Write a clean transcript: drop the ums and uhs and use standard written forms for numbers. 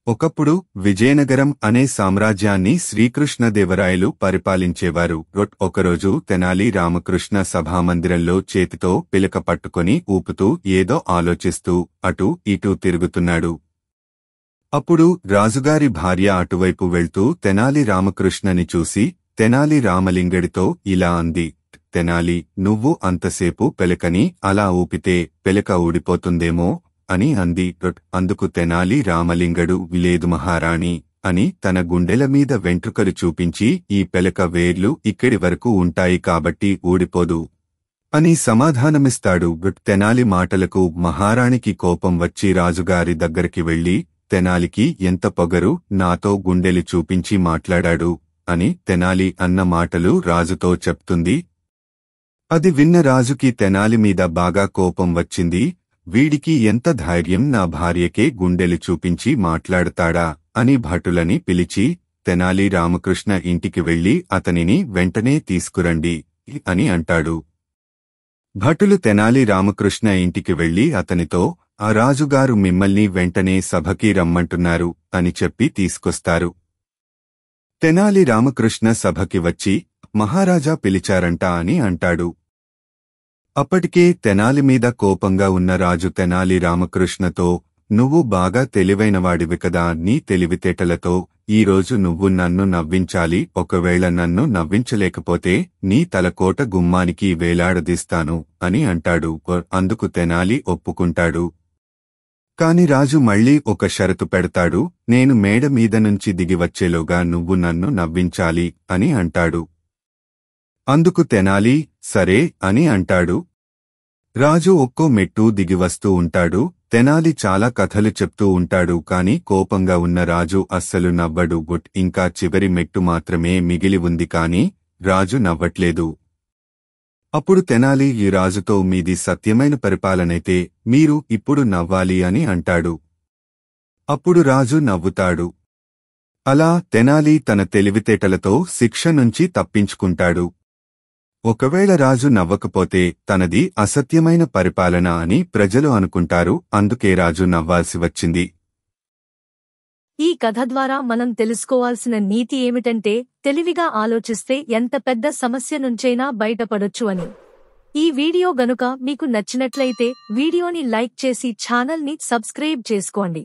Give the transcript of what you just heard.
ఒకప్పుడు విజయనగరం అనే సామ్రాజ్యాన్ని శ్రీకృష్ణదేవరాయలు పరిపాలించేవారు. ఒకరోజు తెనాలి రామకృష్ణ సభామందిరంలో చేతితో పిలక పట్టుకొని ఊపుతూ ఏదో ఆలోచిస్తూ అటూ ఇటూ తిరుగుతున్నాడు. అప్పుడు రాజుగారి భార్య అటువైపు వెళ్తూ తెనాలి రామకృష్ణని చూసి తెనాలి రామలింగడితో ఇలా అంది, తెనాలి, నువ్వు అంతసేపు పిలకని అలా ఊపితే పిలక ఊడిపోతుందేమో అని అంది. అందుకు తెనాలి రామలింగడు, లేదు మహారాణి అని తన గుండెల మీద వెంట్రుకలు చూపించి, ఈ పిలక వేర్లు ఇక్కడి వరకు ఉంటాయి కాబట్టి ఊడిపోదు అని సమాధానమిస్తాడు. తెనాలి మాటలకు మహారాణికి కోపం వచ్చి రాజుగారి దగ్గరికి వెళ్లి, తెనాలికి ఎంత పొగరు, నాతో గుండెలు చూపించి మాట్లాడాడు అని తెనాలి అన్న మాటలు రాజుతో చెప్తుంది. అది విన్న రాజుకి తెనాలి మీద బాగా కోపం వచ్చింది. వీడికి ఎంత ధైర్యం, నా భార్యకే గుండెలు చూపించి మాట్లాడతాడా అని భటులని పిలిచి తెనాలి రామకృష్ణ ఇంటికి వెళ్లి అతనిని వెంటనే తీసుకురండి అని అంటాడు. భటులు తెనాలి రామకృష్ణ ఇంటికి వెళ్లి అతనితో, ఆ రాజుగారు మిమ్మల్ని వెంటనే సభకి రమ్మంటున్నారు అని చెప్పి తీసుకొస్తారు. తెనాలి రామకృష్ణ సభకి వచ్చి, మహారాజా పిలిచారంట అని అంటాడు. అప్పటికే తెనాలి మీద కోపంగా ఉన్న రాజు తెనాలి రామకృష్ణతో, నువ్వు బాగా తెలివైనవాడివి కదా, నీ తెలివితేటలతో ఈరోజు నువ్వు నన్ను నవ్వించాలి. ఒకవేళ నన్ను నవ్వించలేకపోతే నీ తలకోట గుమ్మానికి వేలాడదీస్తాను అని అంటాడు. అందుకు తెనాలి ఒప్పుకుంటాడు. కాని రాజు మళ్లీ ఒక షరతు పెడతాడు, నేను మేడ మీద నుంచి దిగివచ్చేలోగా నువ్వు నన్ను నవ్వించాలి అని అంటాడు. అందుకు తెనాలి సరే అని అంటాడు. రాజు ఒక్కో మెట్టు దిగివస్తూ ఉంటాడు. తెనాలి చాలా కథలు చెప్తూ ఉంటాడు. కాని కోపంగా ఉన్న రాజు అస్సలు నవ్వడు. ఇంకా చివరి మెట్టు మాత్రమే మిగిలి ఉంది కాని రాజు నవ్వట్లేదు. అప్పుడు తెనాలి ఈ రాజుతో, మీది సత్యమైన పరిపాలనైతే మీరు ఇప్పుడు నవ్వాలి అని అంటాడు. అప్పుడు రాజు నవ్వుతాడు. అలా తెనాలి తన తెలివితేటలతో శిక్ష నుంచి తప్పించుకుంటాడు. ఒకవేళ రాజు నవ్వకపోతే తనది అసత్యమైన పరిపాలన అని ప్రజలు అనుకుంటారు. అందుకే రాజు నవ్వాల్సి వచ్చింది. ఈ కథ ద్వారా మనం తెలుసుకోవాల్సిన నీతి ఏమిటంటే, తెలివిగా ఆలోచిస్తే ఎంత పెద్ద సమస్య నుంచైనా బయటపడొచ్చు అని. ఈ వీడియో గనుక మీకు నచ్చినట్లయితే వీడియోని లైక్ చేసి ఛానల్ని సబ్స్క్రైబ్ చేసుకోండి.